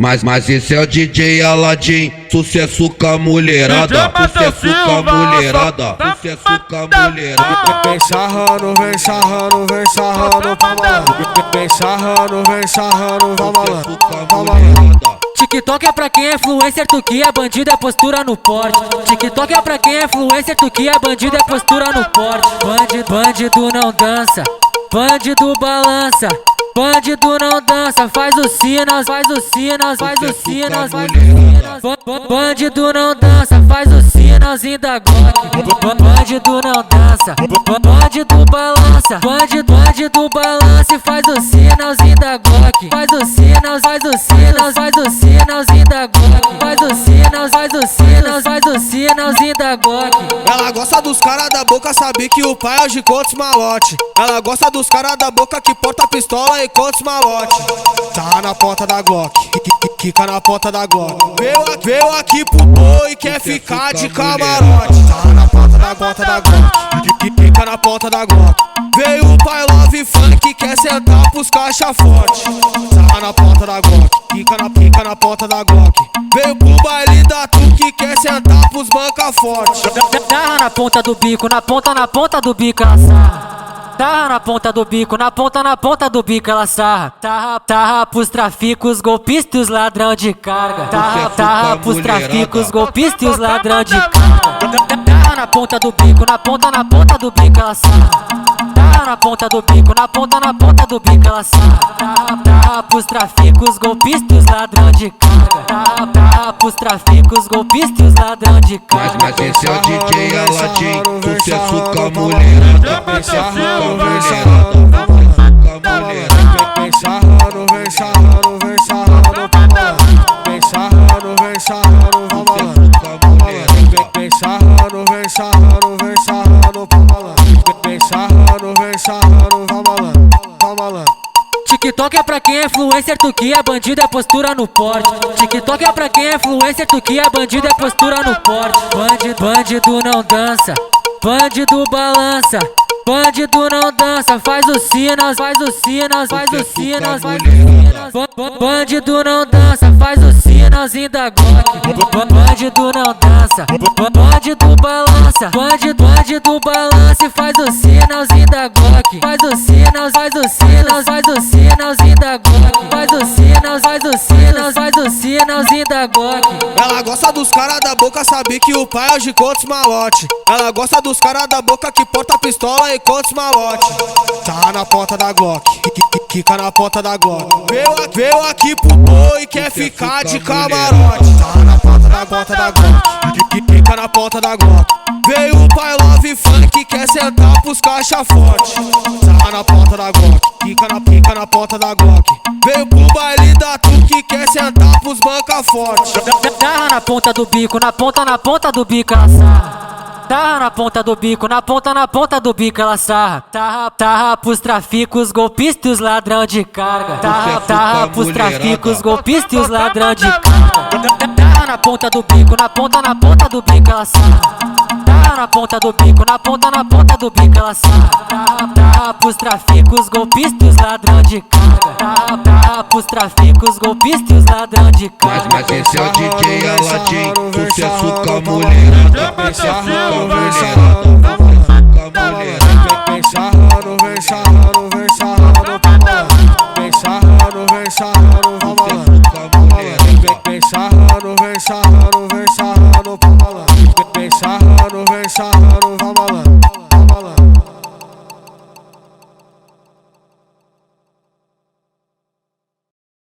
Mas esse é o DJ Aladim, sucesso com a mulherada, sucesso com a mulherada, sucesso com a mulherada. Vem sarrando, vem sarrando, vem sarrando pra malandro. Vem sarrando, vem sarrando, pra malandro, pra malandro. TikTok é pra quem é influencer, tu que é bandido, é postura no porte. TikTok é pra quem é influencer, tu que é bandido, é postura no porte. Bandido não dança, bandido balança. Bandido não dança, faz o sinas, faz o sinas, faz o sinas, faz o sinas. Bandido não dança, faz o sinalzinho da Glock. Bandido não dança, bandido balança. Bandido balança e faz o sinalzinho da Glock. Faz o sinas, faz o sinas, faz o sinalzinho da Glock. Faz o sinas, faz o sinas, faz o sinalzinho da Glock. Ela gosta dos caras da boca, sabe que o pai age com outros malote. Ela gosta dos caras da boca que porta pistola e contos malote. Tá na ponta da Glock, quica na ponta da Glock. Veio aqui pro boi e quer ficar de camarote. Tá na ponta da Glock, quica na ponta da Glock. Veio o pai Love Funk, quer sentar pros caixa forte. Tá na ponta da Glock, quica na ponta da Glock. Veio pro baile da Tuque, quer sentar pros banca forte. Tarra na ponta do bico, na ponta do bico ela sarra. Tarra na ponta do bico, na ponta do bico ela sarra. Tarra pros traficos, golpistas e os ladrão de carga. Tarra pros traficos, golpistas e os ladrão de carga. Tarra na ponta do bico, na ponta do bico ela sarra. Tarra na ponta do bico, na ponta do bico ela sarra. Tarra pros traficos, golpistas e os ladrão de carga. Tarra pros traficos, golpistas e os ladrão de carga. Mas esse é o DJ Aladim, sucesso com a mulherada, sucesso com a mulherada, sucesso com a mulherada. Vem sarrando, vem sarrando, vem sarrando pra malandro. Vem sarrando, vem sarrando, pra malandro. Vem sarrando, vem sarrando, vem sarrando pra malandro. Vem sarrando, vem sarrando, pra malandro, pra malandro. TikTok é pra quem é influencer, tu que é bandido, é postura no porte. TikTok é pra quem é influencer, tu que é bandido, é postura no porte. Bandido não dança, bandido balança. Bandido não dança, faz o sinas, faz o sinas, faz o sinas, faz o sinas. Bandido não dança, faz o sinalzinho da Glock. Bandido não dança, bandido balança. Bandido balança e faz o sinalzinho da Glock. Faz o sinas, faz o sinas, faz o sinalzinho da Glock. Faz o sinas, faz o sinas, faz o sinalzinho da Glock. Ela gosta dos caras da boca, sabe que o pai age com outros malote. Ela gosta dos caras da boca que porta pistola e contos malote. Tá na ponta da Glock, quica na ponta da Glock. Veio aqui pro boi e quer ficar de camarote. Tá na ponta da Glock, quica na ponta da Glock. Veio o pai Love Funk, quer sentar pros caixa forte. Tá na ponta da Glock, quica na ponta da Glock. Veio pro baile da Tuque, quer sentar pros banca forte. Tarra na ponta do bico, na ponta do bico ela sarra. Tarra na ponta do bico, na ponta do bico ela sarra. Tarra pros traficos, golpistas e os ladrão de carga. Tarra pros traficos, golpistas e os ladrão de carga. Tarra na ponta do bico, na ponta do bico ela sarra. Tarra na ponta do bico, na ponta do bico ela sarra. Tarra pros traficos, golpistas e os ladrão de carga. Tarra pros traficos, golpistas e os ladrão de carga. Mas esse é o DJ Aladim, sucesso com a mulherada, sucesso com a mulherada, sucesso com a mulherada. Vem sarrando, vem sarrando, vem sarrando pra malandro. Vem sarrando, vem sarrando, pra malandro. Vem sarrando, vem sarrando, vem sarrando pra malandro. Vem sarrando, vem sarrando, pra malandro.